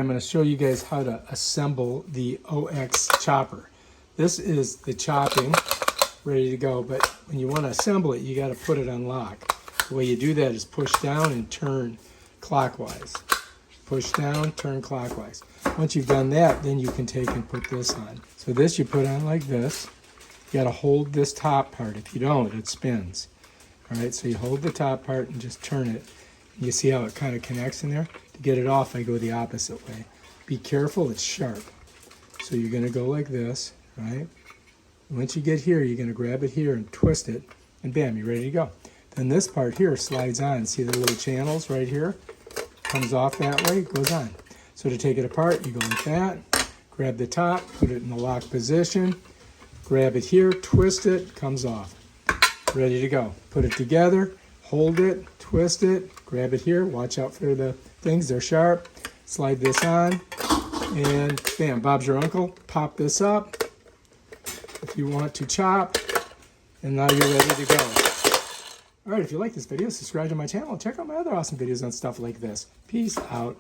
I'm going to show you guys how to assemble the OX chopper. This is the chopping, ready to go, but when you want to assemble it, you got to put it on lock. The way you do that is push down and turn clockwise. Push down, turn clockwise. Once you've done that, then you can take and put this on. So this you put on like this. You got to hold this top part. If you don't, it spins. All right, so you hold the top part and just turn it. You see how it kind of connects in there? To get it off, I go the opposite way. Be careful, it's sharp. So you're going to go like this, right? Once you get here, you're going to grab it here and twist it, and bam, you're ready to go. Then this part here slides on. See the little channels right here? Comes off that way, goes on. So to take it apart, you go like that, grab the top, put it in the lock position, grab it here, twist it, comes off. Ready to go. Put it together, hold it, twist it, grab it here, watch out for the things, they're sharp. Slide this on, and bam, Bob's your uncle. Pop this up if you want to chop, and now you're ready to go. All right, if you like this video, subscribe to my channel and check out my other awesome videos on stuff like this. Peace out.